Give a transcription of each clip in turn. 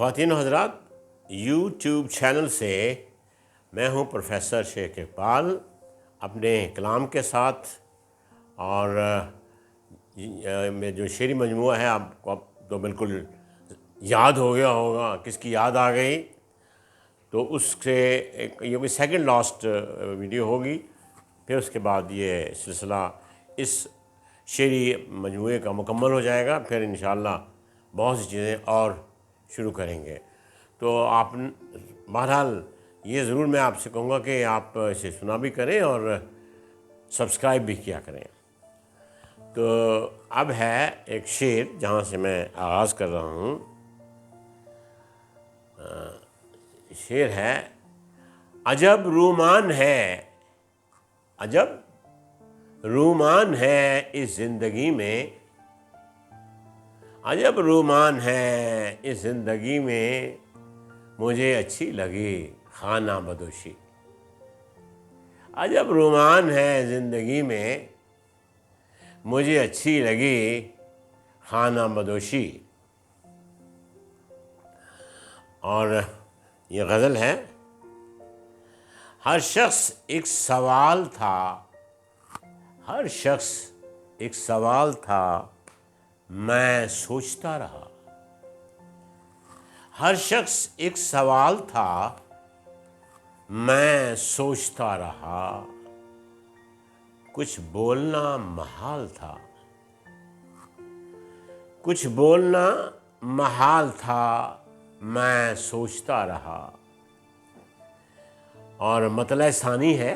ख़वातीन हज़रात, YouTube channel से मैं हूं प्रोफेसर शेख इकबाल अपने कलाम के साथ। और में जो शेरी मजमूआ है आपको अब तो बिल्कुल याद हो गया होगा, किसकी याद आ गई तो उससे ये कोई सेकंड लास्ट वीडियो होगी। फिर उसके बाद ये सिलसिला इस शेरी मजमूए का मुकम्मल हो जाएगा। फिर इंशाअल्लाह बहुत सी चीज़ें और शुरू करेंगे। तो आप बहरहाल ये ज़रूर मैं आपसे कहूँगा कि आप इसे सुना भी करें और सब्सक्राइब भी किया करें। तो अब है एक शेर जहाँ से मैं आगाज़ कर रहा हूँ। शेर है, अजब रूमान है, अजब रूमान है इस ज़िंदगी में, अजब रूमान है इस ज़िंदगी में, मुझे अच्छी लगी खाना बदोशी। अजब रूमान है ज़िंदगी में, मुझे अच्छी लगी खाना बदोशी। और ये गज़ल है, हर शख्स एक सवाल था, हर शख्स एक सवाल था, मैं सोचता रहा। हर शख्स एक सवाल था, मैं सोचता रहा। कुछ बोलना महाल था, कुछ बोलना महाल था, मैं सोचता रहा। और मतलब सानी है,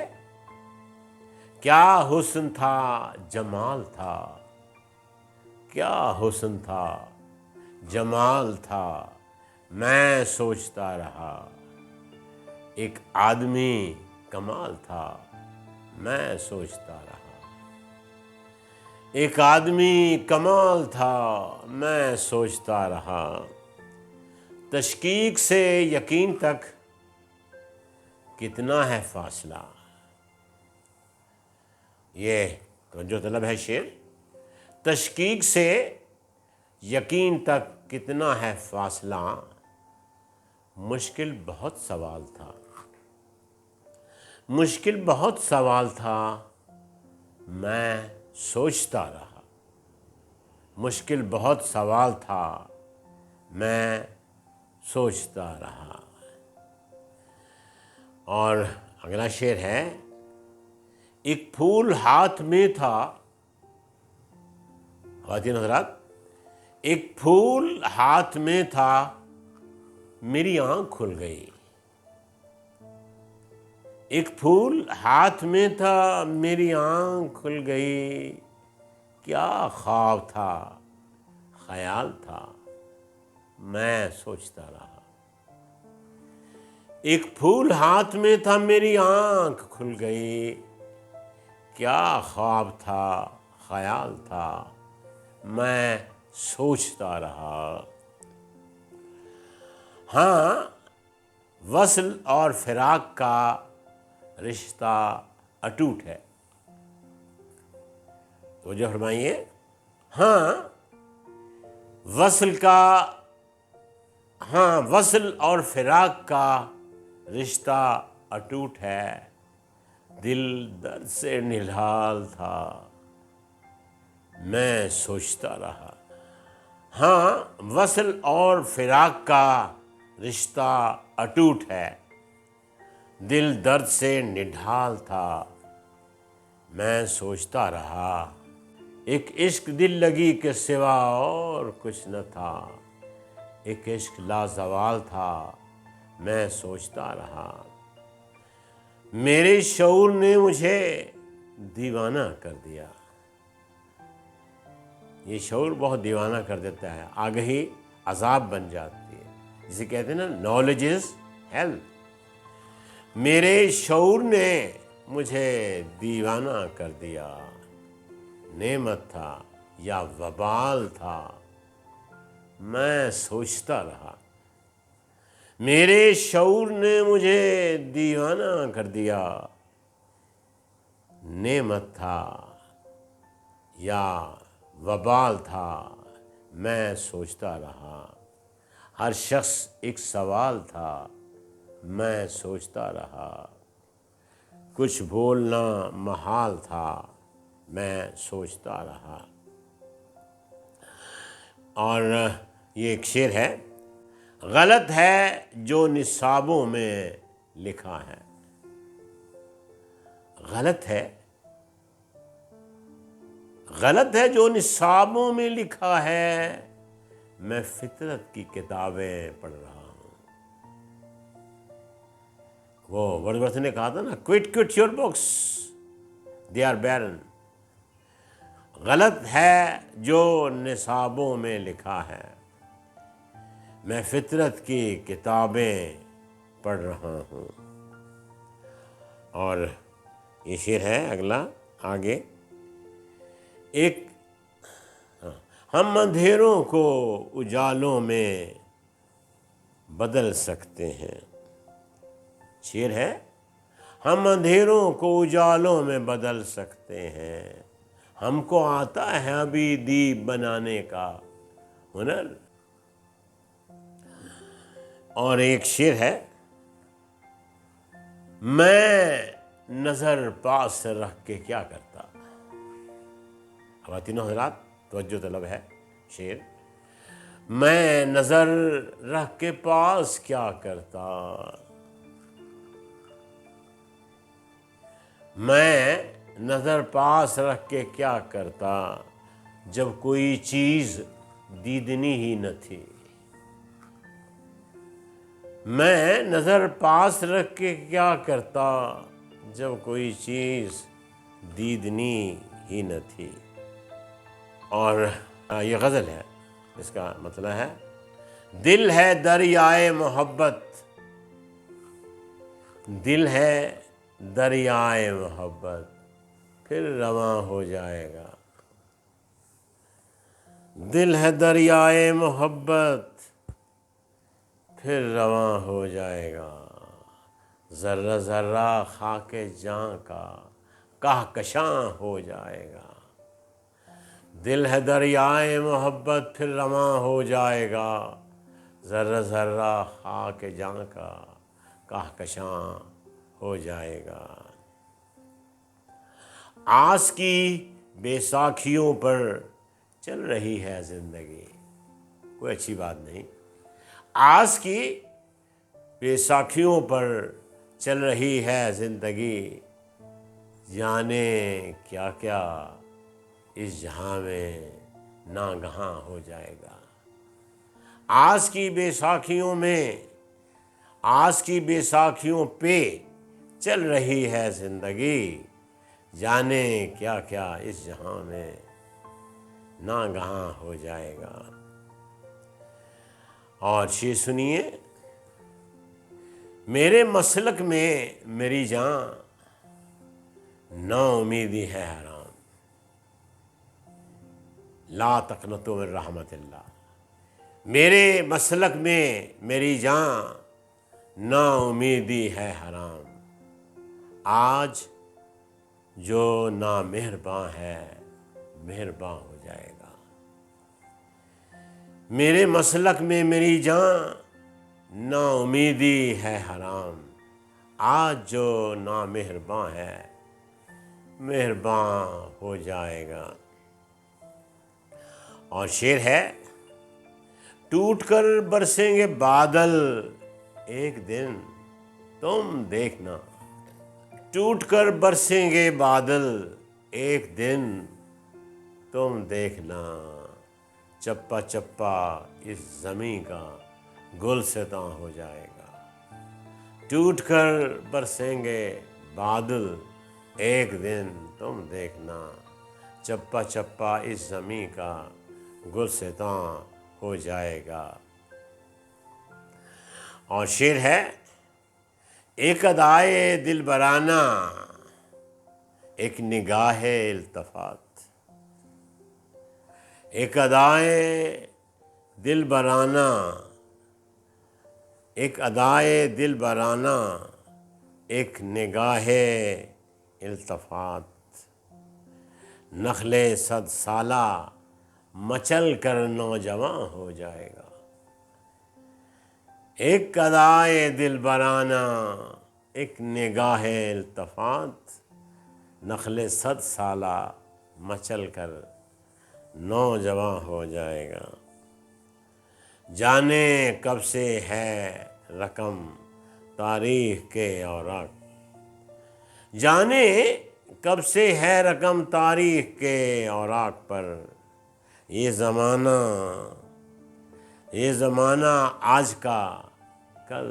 क्या हुस्न था जमाल था, क्या हुस्न था जमाल था, मैं सोचता रहा। एक आदमी कमाल था, मैं सोचता रहा। एक आदमी कमाल था, मैं सोचता रहा। तशकीक से यकीन तक कितना है फासला। ये तो जो तलब है शेर, तशकीक से यकीन तक कितना है फासला, मुश्किल बहुत सवाल था, मुश्किल बहुत सवाल था, मैं सोचता रहा। मुश्किल बहुत सवाल था, मैं सोचता रहा। और अगला शेर है, एक फूल हाथ में था, ख़वातीन हज़रात, एक फूल हाथ में था, मेरी आँख खुल गई। एक फूल हाथ में था, मेरी आँख खुल गई। क्या ख्वाब था, ख्याल था, मैं सोचता रहा। एक फूल हाथ में था, मेरी आँख खुल गई। क्या ख्वाब था, ख्याल था, मैं सोचता रहा। हाँ, वस्ल और फिराक का रिश्ता अटूट है। तो जो फरमाइए, हाँ वस्ल का, हाँ वस्ल और फिराक का रिश्ता अटूट है। दिल दर्द से निढाल था, मैं सोचता रहा। हाँ वस्ल और फिराक का रिश्ता अटूट है। दिल दर्द से निढाल था, मैं सोचता रहा। एक इश्क दिल लगी के सिवा और कुछ न था। एक इश्क लाजवाल था, मैं सोचता रहा। मेरे शऊर ने मुझे दीवाना कर दिया। ये शऊर बहुत दीवाना कर देता है, आगही अजाब बन जाती है, जिसे कहते हैं ना, नॉलेज इज हेल्थ। मेरे शऊर ने मुझे दीवाना कर दिया। नेमत था या वबाल था, मैं सोचता रहा। मेरे शऊर ने मुझे दीवाना कर दिया। नेमत था या वबाल था, मैं सोचता रहा। हर शख्स एक सवाल था, मैं सोचता रहा। कुछ बोलना महाल था, मैं सोचता रहा। और ये एक शेर है, गलत है जो निसाबों में लिखा है। गलत है जो निसाबों में लिखा है, मैं फितरत की किताबें पढ़ रहा हूँ। वो वर्dsworth ने कहा था ना, quit your books, they are barren. गलत है जो निसाबों में लिखा है, मैं फितरत की किताबें पढ़ रहा हूँ। और ये शेर है अगला आगे, एक हम अंधेरों को उजालों में बदल सकते हैं। शेर है, हम अंधेरों को उजालों में बदल सकते हैं। हमको आता है अभी दीप बनाने का हुनर। और एक शेर है, मैं नजर पास रख के क्या करता। ख़वातीन हज़रात तवज्जो तलब है शेर, मैं नजर रख के पास क्या करता। मैं नजर पास रख के क्या करता, जब कोई चीज दीदनी ही न थी। मैं नजर पास रख के क्या करता, जब कोई चीज दीदनी ही न थी। और ये गज़ल है, इसका मतलब है, दिल है दरियाए मोहब्बत, दिल है दरियाए मोहब्बत, फिर रवां हो जाएगा। दिल है दरियाए मोहब्बत, फिर रवां हो जाएगा। ज़र्रा ज़र्रा खाके जान का कहकशां हो जाएगा। दिल है दरियाए मोहब्बत, फिर रवां हो जाएगा। ज़र्रा ज़र्रा खाके जान का कहकशां हो जाएगा। आस की बेसाखियों पर चल रही है ज़िंदगी, कोई अच्छी बात नहीं। आस की बेसाखियों पर चल रही है ज़िंदगी, जाने क्या क्या इस जहां में नागहां हो जाएगा। आस की बेसाखियों में, आस की बेसाखियों पे चल रही है ज़िंदगी, जाने क्या क्या इस जहां में नागहां हो जाएगा। और शेर सुनिए, मेरे मसलक में मेरी जान, ना उम्मीदी है हराम। ला तक़नतु मिन रहमतिल्लाह। मेरे मसलक में मेरी जान, ना उम्मीदी है हराम। आज जो ना मेहरबान है, मेहरबान हो जाएगा। मेरे मसलक में मेरी जान, ना उम्मीदी है हराम। आज जो ना मेहरबान है, मेहरबान हो जाएगा। और शेर है, टूट कर बरसेंगे बादल एक दिन, तुम देखना। टूट कर बरसेंगे बादल एक दिन, तुम देखना। चप्पा चप्पा इस ज़मीं का गुलसितां हो जाएगा। टूट कर बरसेंगे बादल एक दिन, तुम देखना। चप्पा चप्पा इस ज़मीं का गुलसितां हो जाएगा। और शेर है, एक अदाए दिल बराना, एक निगाहे इल्तफ़ात। एक अदाए दिल बराना, एक अदाए दिल बराना, एक निगाहे इल्तफ़ात। नखले सद साला मचल कर नौजवान हो जाएगा। एक अदाए दिल बराना, एक निगाह इल्तफात, नखले 100 साला मचल कर नौजवां हो जाएगा। जाने कब से है रकम तारीख के औराक, जाने कब से है रकम तारीख के औराक पर, ये ज़माना आज का कल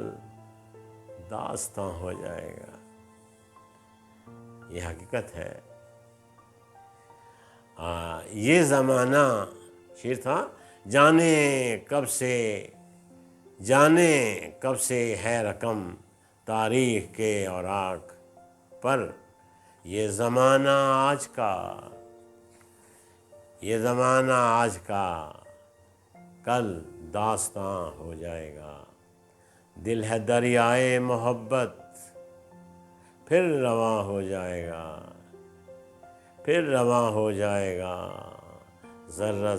दास्तां हो जाएगा। ये हकीकत है। ये ज़माना शेर था, जाने कब से है रकम तारीख के औराक पर, ये ज़माना आज का कल दास्तां हो जाएगा। दिल है दरियाए मोहब्बत, फिर रवां हो जाएगा, ज़र्रा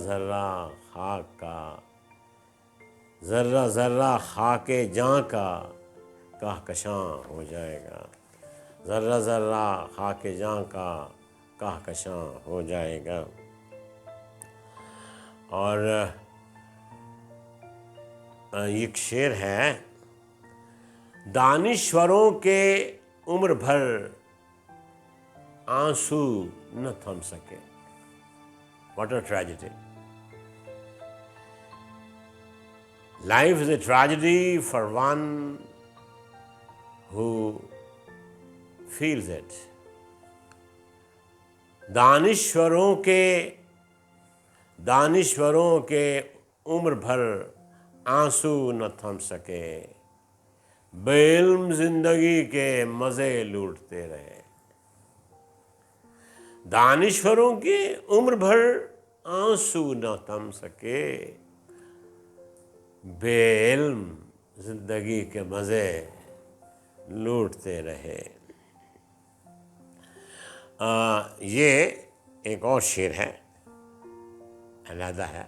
ज़र्रा खाके जां का कहकशां हो जाएगा। ज़र्रा ज़र्रा खाके जां का कहकशां हो जाएगा। और एक शेर है, दानिश्वरों के उम्र भर आंसू न थम सके। What a tragedy. Life is a tragedy for one who feels it. दानिश्वरों के उम्र भर आंसू न थम सके, बेइल्म जिंदगी के मज़े लूटते रहे। दानिश्वरों के उम्र भर आंसू न थम सके, बेइल्म जिंदगी के मज़े लूटते रहे। ये एक और शेर है, अलहदा है।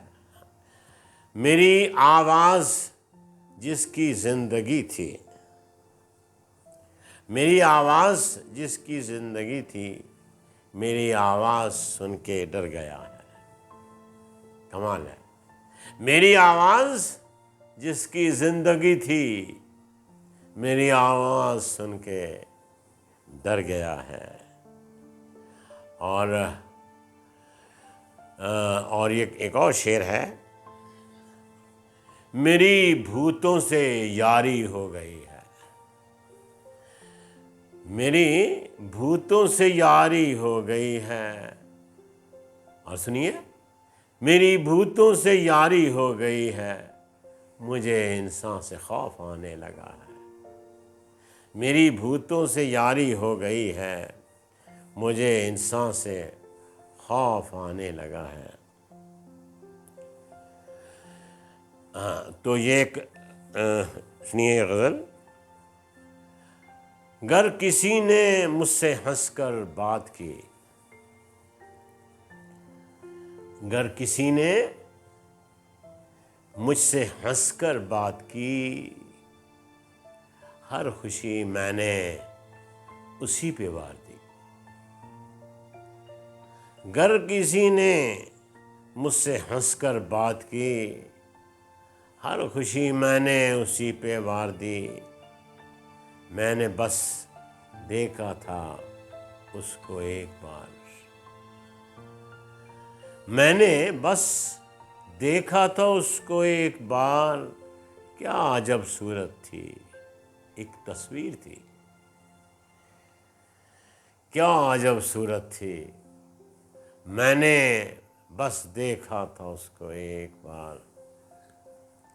मेरी आवाज़ जिसकी ज़िंदगी थी, मेरी आवाज़ सुन के डर गया है। कमाल है। मेरी आवाज़ जिसकी ज़िंदगी थी, मेरी आवाज़ सुन के डर गया है। और एक और शेर है, मेरी भूतों से यारी हो गई है, मेरी भूतों से यारी हो गई है। और सुनिए, मेरी भूतों से यारी हो गई है, मुझे इंसान से खौफ आने लगा है। मेरी भूतों से यारी हो गई है, मुझे इंसान से खौफ आने लगा है। तो ये एक सुनिए गज़ल। गर किसी ने मुझसे हंसकर बात की, गर किसी ने मुझसे हंसकर बात की, हर खुशी मैंने उसी पे वार दी। गर किसी ने मुझसे हंसकर बात की, हर खुशी मैंने उसी पे वार दी। मैंने बस देखा था उसको एक बार, मैंने बस देखा था उसको एक बार, क्या अजब सूरत थी, एक तस्वीर थी, क्या अजब सूरत थी। मैंने बस देखा था उसको एक बार,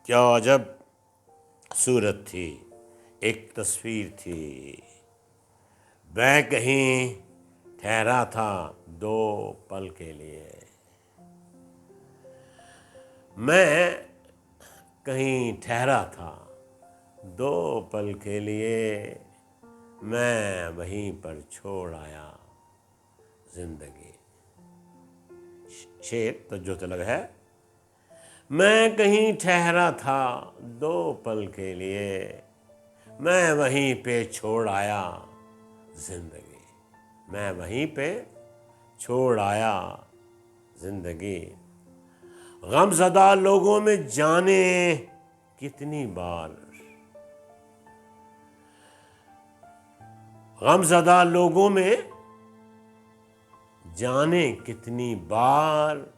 क्या अजब सूरत थी, एक तस्वीर थी। मैं कहीं ठहरा था 2 पल के लिए, मैं कहीं ठहरा था 2 पल के लिए, मैं वहीं पर छोड़ आया ज़िंदगी। शेर तो जो तलब है, मैं कहीं ठहरा था 2 पल के लिए, मैं वहीं पे छोड़ आया जिंदगी। मैं वहीं पे छोड़ आया जिंदगी। गमज़दा लोगों में जाने कितनी बार, गमज़दा लोगों में जाने कितनी बार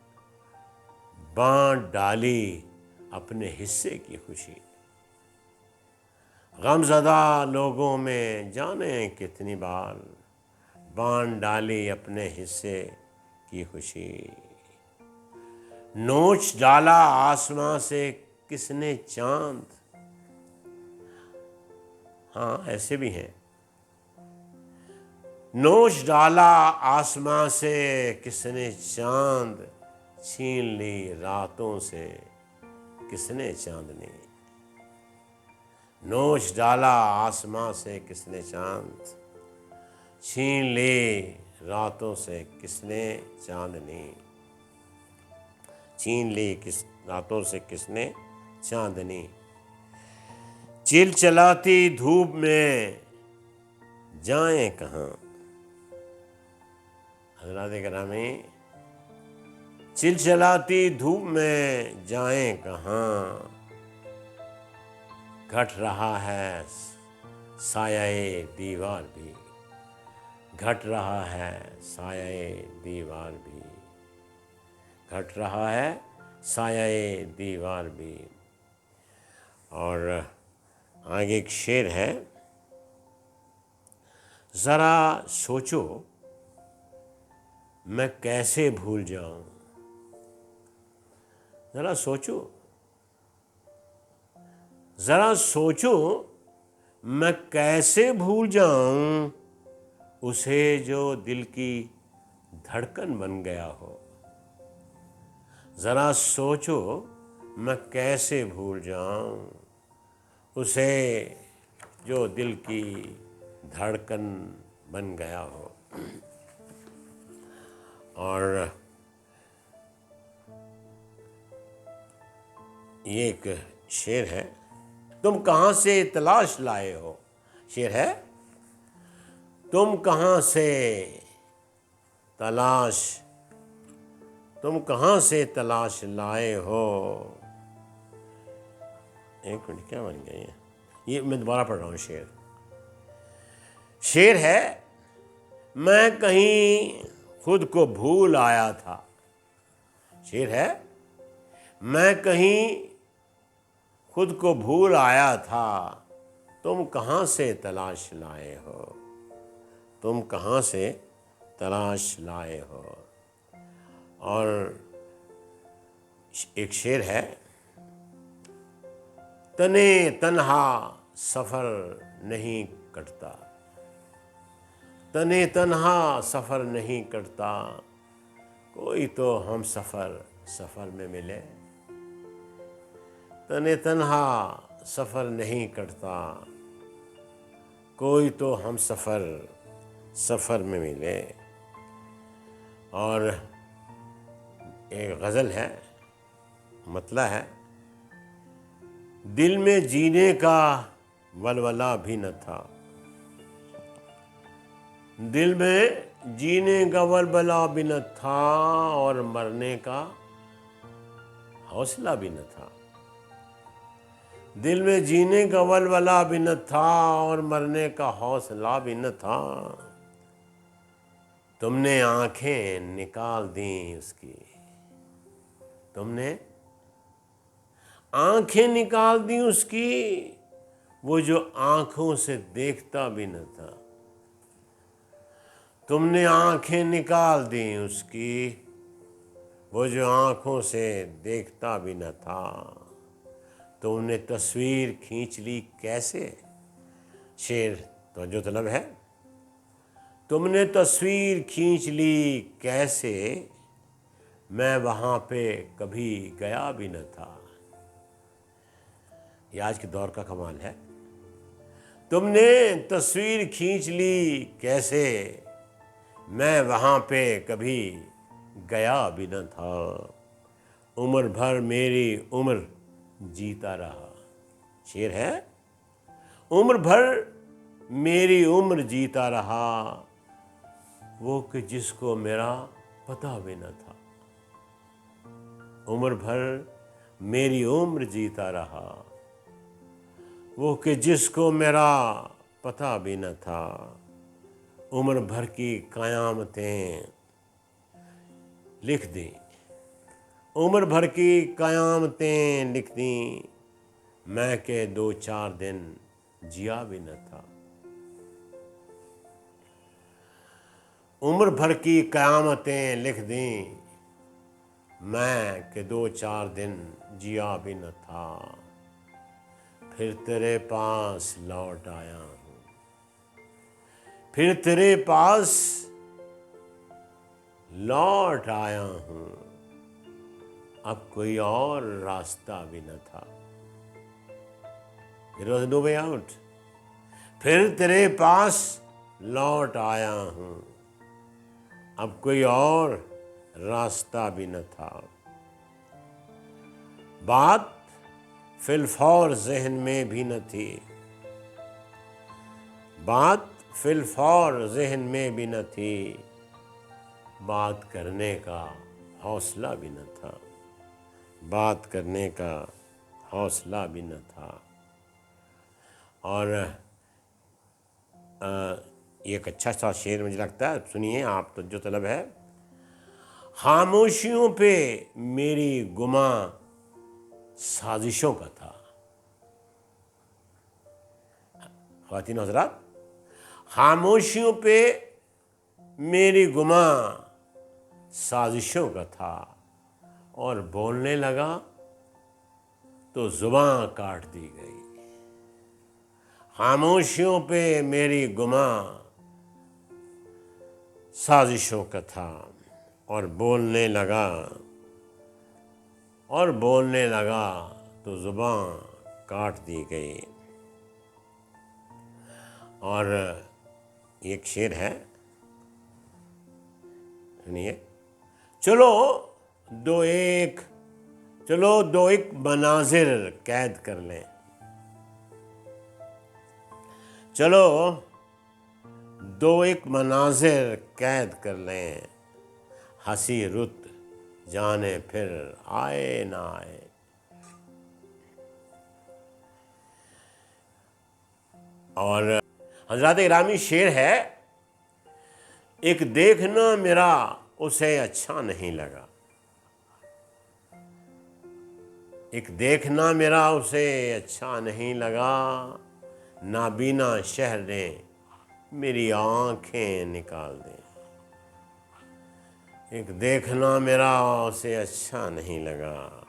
बांट डाली अपने हिस्से की खुशी। गमज़दा लोगों में जाने कितनी बार बांट डाली अपने हिस्से की खुशी। नोच डाला आसमां से किसने चांद। हाँ, ऐसे भी हैं। नोच डाला आसमां से किसने चांद, छीन ली रातों से किसने चांदनी। नोच डाला आसमां से किसने चांद, छीन ली रातों से किसने चांदनी। छीन ली किस रातों से किसने चांदनी। चिलचिलाती धूप में जाएं कहाँ। हज़रात गिरामी, चिलचिलाती धूप में जाएं कहाँ, घट रहा है साये दीवार भी। घट रहा है साये दीवार भी। घट रहा है साये दीवार भी। और आगे एक शेर है, ज़रा सोचो मैं कैसे भूल जाऊं। ज़रा सोचो, ज़रा सोचो मैं कैसे भूल जाऊं उसे जो दिल की धड़कन बन गया हो। ज़रा सोचो मैं कैसे भूल जाऊं उसे जो दिल की धड़कन बन गया हो। और ये एक शेर है, तुम कहाँ से तलाश लाए हो। शेर है, तुम कहाँ से तलाश, तुम कहाँ से तलाश लाए हो। एक मिनट, क्या बन गया ये मैं दोबारा पढ़ रहा हूँ शेर। शेर है, मैं कहीं खुद को भूल आया था। शेर है, मैं कहीं खुद को भूल आया था, तुम कहाँ से तलाश लाए हो। तुम कहाँ से तलाश लाए हो। और एक शेर है, तने तन्हा सफ़र नहीं कटता। तने तन्हा सफ़र नहीं कटता, कोई तो हम सफ़र में मिले। तने तन्हा सफ़र नहीं कटता, कोई तो हम सफ़र में मिले। और एक गज़ल है, मतला है, दिल में जीने का वलवला भी न था। दिल में जीने का वलवला भी न था और मरने का हौसला भी न था। दिल में जीने का वलवला भी न था और मरने का हौसला भी न था। तुमने आंखें निकाल दी उसकी। तुमने आंखें निकाल दी उसकी, वो जो आंखों से देखता भी न था। तुमने आंखें निकाल दी उसकी, वो जो आंखों से देखता भी न था। तुमने तस्वीर खींच ली कैसे। शेर तो जो तलब है, तुमने तस्वीर खींच ली कैसे, मैं वहाँ पे कभी गया भी न था। ये आज के दौर का कमाल है। तुमने तस्वीर खींच ली कैसे, मैं वहाँ पे कभी गया भी न था। उम्र भर मेरी उम्र जीता रहा। शेर है, उम्र भर मेरी उम्र जीता रहा, वो कि जिसको मेरा पता भी न था। उम्र भर मेरी उम्र जीता रहा, वो कि जिसको मेरा पता भी न था। उम्र भर की क़यामतें लिख दी, उम्र भर की क़यामतें लिख दी, मैं के 2-4 दिन जिया भी न था। उम्र भर की क़यामतें लिख दी, मैं के 2-4 दिन जिया भी न था। फिर तेरे पास लौट आया हूँ, फिर तेरे पास लौट आया हूँ, अब कोई और रास्ता भी न था। There was no way out. फिर तेरे पास लौट आया हूँ, अब कोई और रास्ता भी न था। बात फिलफौर ज़हन में भी न थी, बात फिलफौर ज़हन में भी न थी, बात करने का हौसला भी न था, बात करने का हौसला भी न था। और एक अच्छा सा शेर मुझे लगता है, सुनिए आप तो, जो तलब है। खामोशियों पे मेरी गुमा साजिशों का था। ख़वातीन हज़रात, खामोशियों पे मेरी गुमा साजिशों का था, और बोलने लगा तो ज़ुबान काट दी गई। खामोशियों पे मेरी गुमा साजिशों का था, और बोलने लगा, और बोलने लगा तो ज़ुबान काट दी गई। और एक शेर है, सुनिए। चलो दो एक मनाजिर कैद कर लें, चलो दो एक मनाजिर कैद कर लें, हंसी रुत जाने फिर आए ना आए। और हज़रात इकरामी शेर है, एक देखना मेरा उसे अच्छा नहीं लगा, एक देखना मेरा उसे अच्छा नहीं लगा, नाबीना शहर ने मेरी आँखें निकाल दी। एक देखना मेरा उसे अच्छा नहीं लगा,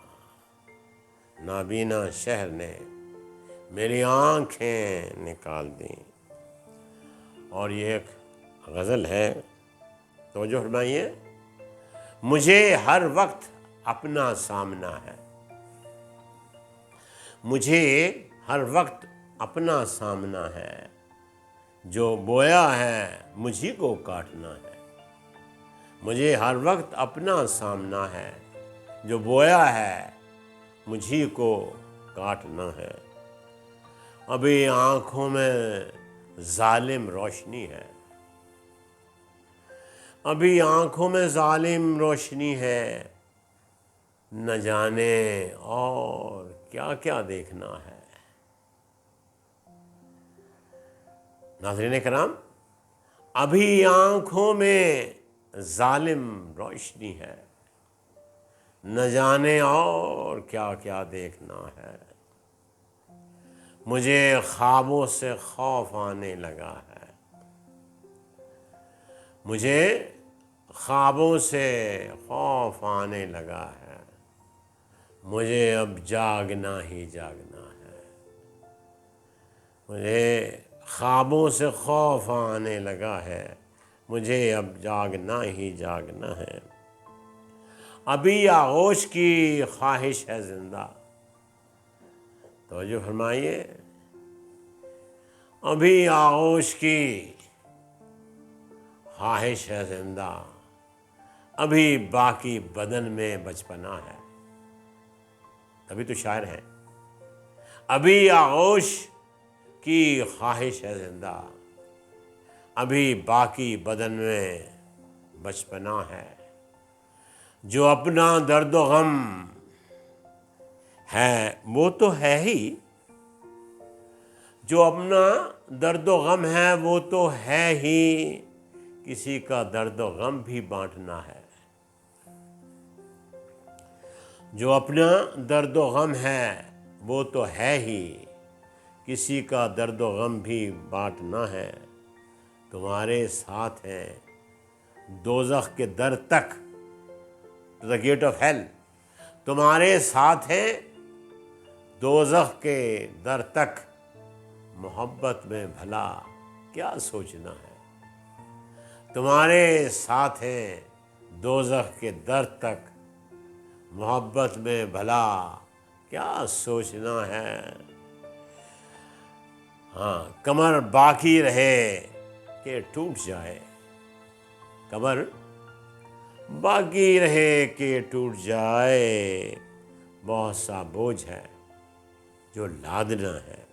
नाबीना शहर ने मेरी आँखें निकाल दी। और ये एक गज़ल है, तवज्जो फरमाइए। मुझे हर वक्त अपना सामना है, मुझे हर वक्त अपना सामना है, जो बोया है मुझी को काटना है। मुझे हर वक्त अपना सामना है, जो बोया है मुझी को काटना है। अभी आँखों में जालिम रोशनी है, अभी आँखों में जालिम रोशनी है, न जाने और क्या क्या देखना है। नाज़रीन कराम, अभी आँखों में जालिम रोशनी है, न जाने और क्या क्या देखना है। मुझे ख्वाबों से खौफ आने लगा है, मुझे ख्वाबों से खौफ आने लगा है, मुझे अब जागना ही जागना है। मुझे ख्वाबों से खौफ आने लगा है, मुझे अब जागना ही जागना है। अभी आगोश की ख्वाहिश है ज़िंदा, तवज्जो फरमाइए। अभी आगोश की ख्वाहिश है ज़िंदा, अभी बाकी बदन में बचपना है। तभी तो शायर हैं। अभी आगोश की ख्वाहिश है जिंदा, अभी बाकी बदन में बचपना है। जो अपना दर्द व गम है वो तो है ही, जो अपना दर्द व गम है वो तो है ही, किसी का दर्द व गम भी बांटना है। जो अपना दर्द व गम है वो तो है ही, किसी का दर्द व गम भी बांटना है। तुम्हारे साथ है दोज़ख के दर तक, to the gate of hell. तुम्हारे साथ है दोज़ख के दर तक, मोहब्बत में भला क्या सोचना है। तुम्हारे साथ है दोज़ख के दर तक, मोहब्बत में भला क्या सोचना है। हाँ, कमर बाकी रहे कि टूट जाए, कमर बाकी रहे कि टूट जाए। बहुत सा बोझ है जो लादना है,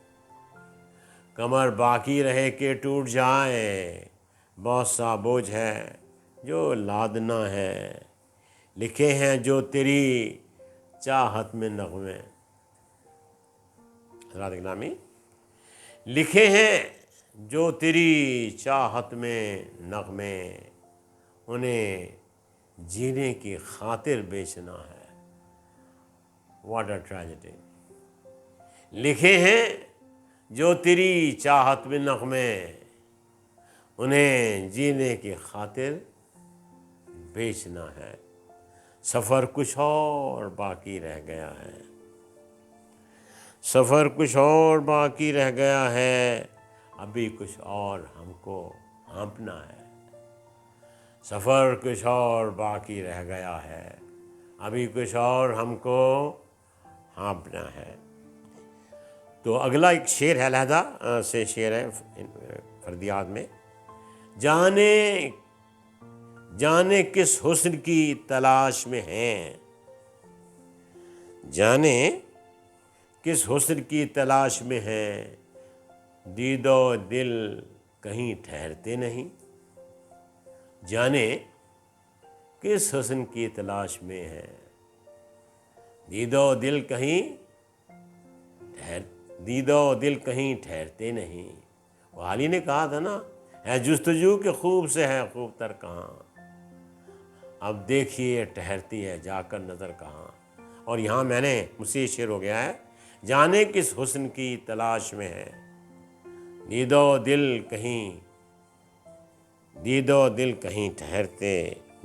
कमर बाकी रहे कि टूट जाए। बहुत सा बोझ है जो लादना है। लिखे हैं जो तेरी चाहत में नग़्मे, हज़रात इकरामी, लिखे हैं जो तेरी चाहत में नग़्मे, उन्हें जीने की खातिर बेचना है। What a tragedy. लिखे हैं जो तेरी चाहत में नग़्मे, उन्हें जीने की खातिर बेचना है। सफ़र कुछ और बाकी रह गया है, सफ़र कुछ और बाकी रह गया है, अभी कुछ और हमको हाँपना है। सफ़र कुछ और बाकी रह गया है, अभी कुछ और हमको हाँपना है। तो अगला एक शेर है, अलहदा से शेर है फर्दियात में। जाने जाने किस हुस्न की तलाश में हैं, जाने किस हुस्न की तलाश में हैं, दीदो दिल कहीं ठहरते नहीं। जाने किस हुस्न की तलाश में है, दीदो दिल कहीं ठहरते नहीं। वो हाली ने कहा था ना, है जुस्तजू के खूब से है खूब तर कहाँ, अब देखिए ठहरती है जाकर नज़र कहाँ। और यहाँ मैंने मुझसे ये शेर हो गया है, जाने किस हुस्न की तलाश में है, दीदो दिल कहीं ठहरते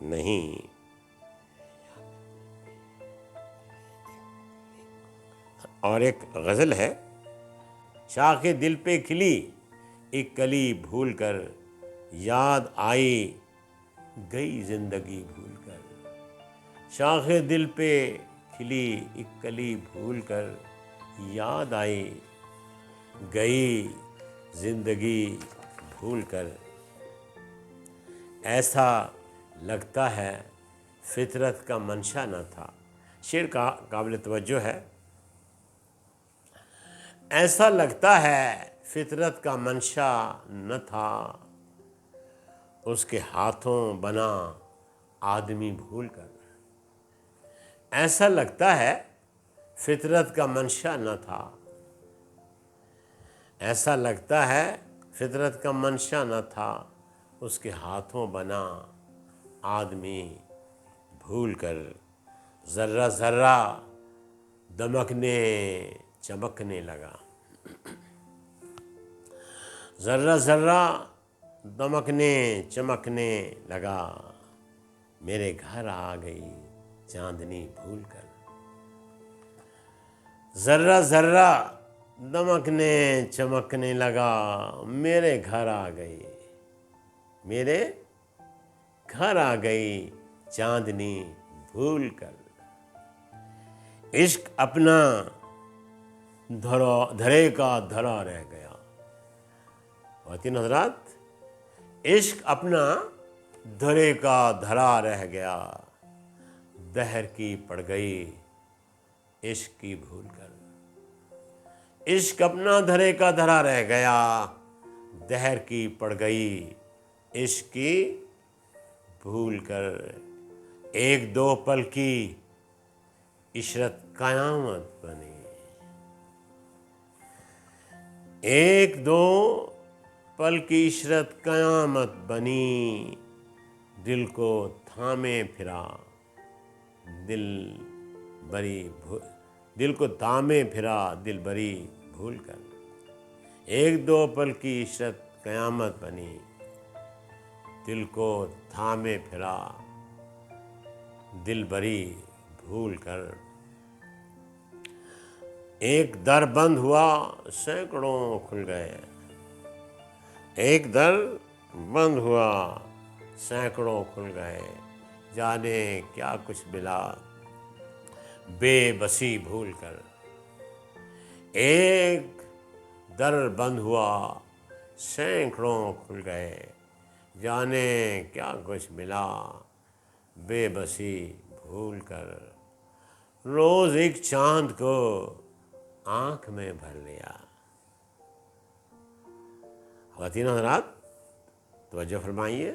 नहीं। और एक गज़ल है, शाखे दिल पे खिली एक कली भूल कर, याद आई गई ज़िंदगी भूल कर। शाखे दिल पे खिली एक कली भूल कर, याद आई गई ज़िंदगी भूल कर। ऐसा लगता है फितरत का मंशा न था। शेर का काबिल तवज्जो है। ऐसा लगता है फितरत का मंशा न था, उसके हाथों बना आदमी भूल कर। ऐसा लगता है फितरत का मंशा न था, ऐसा लगता है फितरत का मंशा न था, उसके हाथों बना आदमी भूल कर। ज़र्रा ज़र्रा दमकने चमकने लगा, ज़र्रा ज़र्रा दमकने चमकने लगा, मेरे घर आ गई चांदनी भूल कर। ज़र्रा ज़र्रा दमकने चमकने लगा, मेरे घर आ गई, मेरे घर आ गई चांदनी भूल कर। इश्क अपना धरे का धरा रह गया। खातिन हज़रात, इश्क अपना धरे का धरा रह गया, दहर की पड़ गई इश्क की भूल कर। इश्क अपना धरे का धरा रह गया, दहर की पड़ गई इश्क की भूल कर। एक दो पल की इशरत कयामत बनी। एक दो पल की इशरत कयामत बनी, दिल को थामे फिरा दिल बरी दिल को थामे फिरा दिल बरी भूल कर। एक दो पल की इशरत कयामत बनी, दिल को थामे फिरा दिल बरी भूल कर। एक दर बंद हुआ सैकड़ों खुल गए। एक दर बंद हुआ सैकड़ों खुल गए, जाने क्या कुछ मिला बेबसी भूल कर। एक दर बंद हुआ सैकड़ों खुल गए, जाने क्या कुछ मिला बेबसी भूल कर। रोज एक चांद को आंख में भर लिया। ख़वातीन हज़रात तवज्जो फरमाइए।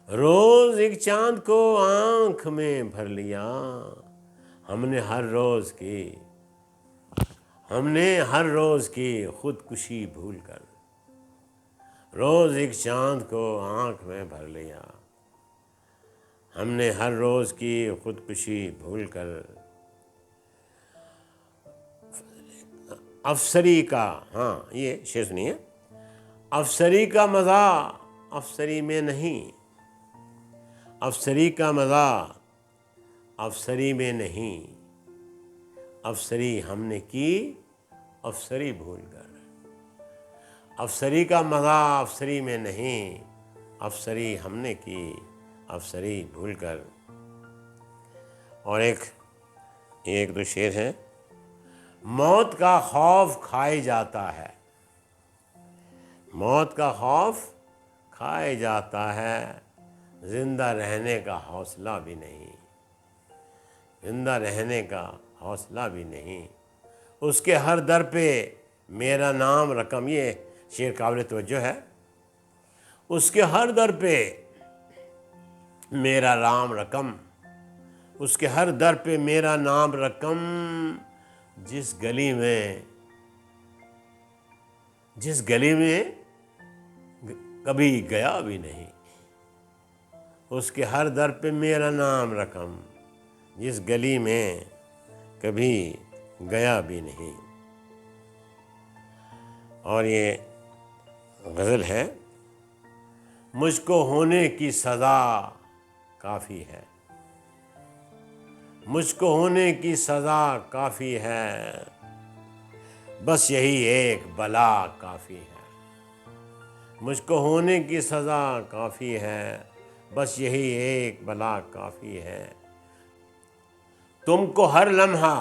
रोज एक चांद को आंख में भर लिया, हमने हर रोज की खुदकुशी भूल कर। रोज एक चांद को आंख में भर लिया, हमने हर रोज की खुदकुशी भूल कर। अफसरी का, हाँ ये शेर सुनिए। अफसरी का मज़ा अफसरी में नहीं, अफसरी का मज़ा अफसरी में नहीं, अफसरी हमने की अफसरी भूल कर। अफसरी का मज़ा अफसरी में नहीं, अफसरी हमने की अफसरी भूल कर। और एक दो शेर हैं। मौत का खौफ खाए जाता है, मौत का खौफ खाए जाता है, जिंदा रहने का हौसला भी नहीं, जिंदा रहने का हौसला भी नहीं। उसके हर दर पे मेरा नाम रकम, ये शेर काबिल तवज्जो है। उसके हर दर पे मेरा नाम रकम, उसके हर दर पे मेरा नाम रकम, जिस गली में कभी गया भी नहीं। उसके हर दर पे मेरा नाम रकम, जिस गली में कभी गया भी नहीं। और ये गज़ल है। मुझको होने की सज़ा काफ़ी है, मुझको होने की सज़ा काफ़ी है, बस यही एक बला काफ़ी है। मुझको होने की सज़ा काफ़ी है, बस यही एक बला काफ़ी है। तुमको हर लम्हा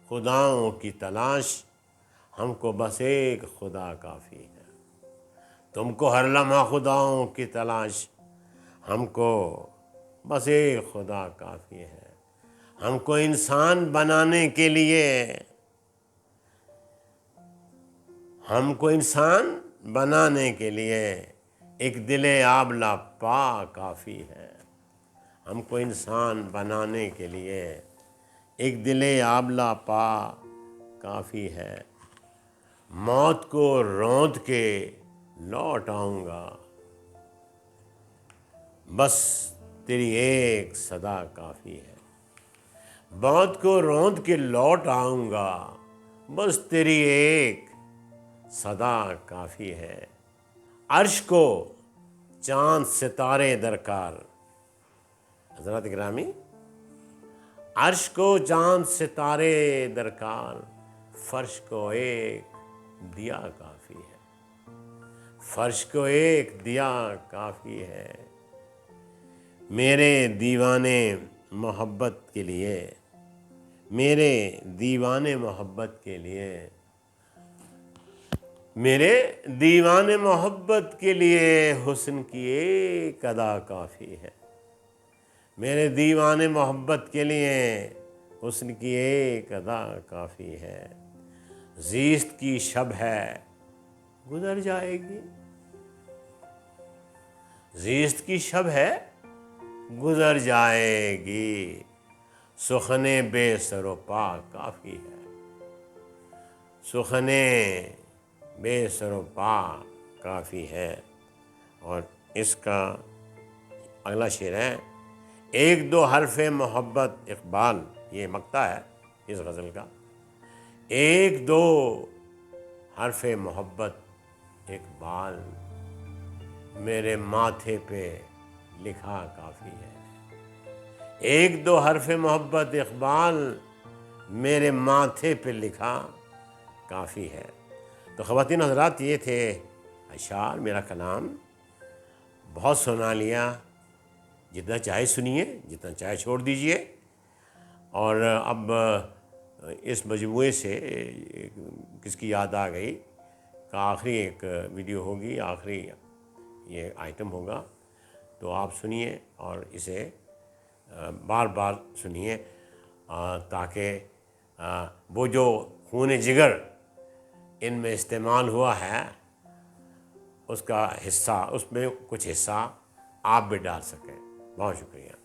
खुदाओं की तलाश, हमको बस एक खुदा काफ़ी है। तुमको हर लम्हा खुदाओं की तलाश, हमको बस एक खुदा काफ़ी है। हमको इंसान बनाने के लिए, हमको इंसान बनाने के लिए एक दिले आबला पा काफ़ी है। हमको इंसान बनाने के लिए एक दिले आबला पा काफ़ी है। मौत को रौंद के लौट आऊँगा, बस तेरी एक सदा काफ़ी है। मौत को रौंद के लौट आऊँगा, बस तेरी एक सदा काफ़ी है। अर्श को चाँद सितारे दरकार, हज़रात गिरामी, अर्श को चाँद सितारे दरकार, फ़र्श को एक दिया काफ़ी है। फ़र्श को एक दिया काफ़ी है। मेरे दीवाने मोहब्बत के लिए, मेरे दीवाने मोहब्बत के लिए, मेरे दीवाने मोहब्बत के लिए हुस्न की एक अदा काफ़ी है। मेरे दीवाने मोहब्बत के लिए हुस्न की एक अदा काफ़ी है, ज़ीस्त की शब है गुज़र जाएगी, ज़ीस्त की शब है गुज़र जाएगी, सुखने बेसरो पा काफ़ी है, सुखने बेसरो पा काफ़ी है। और इसका अगला शेर है, एक दो हरफ़े मोहब्बत इक़बाल, ये मक्ता है इस गज़ल का। एक दो हरफ़े मोहब्बत इक़बाल, मेरे माथे पे लिखा काफ़ी है। एक दो हरफ़े मोहब्बत इक़बाल, मेरे माथे पे लिखा काफ़ी है। तो ख़वातीन हज़रात, ये थे अशार, मेरा कलाम। बहुत सुना लिया, जितना चाहे सुनिए, जितना चाहे छोड़ दीजिए। और अब इस मजमूए से किसकी याद आ गई का आखिरी एक वीडियो होगी, आखिरी ये आइटम होगा, तो आप सुनिए और इसे बार बार सुनिए, ताकि वो जो खून जिगर इनमें इस्तेमाल हुआ है उसका हिस्सा, उसमें कुछ हिस्सा आप भी डाल सकें। बहुत शुक्रिया।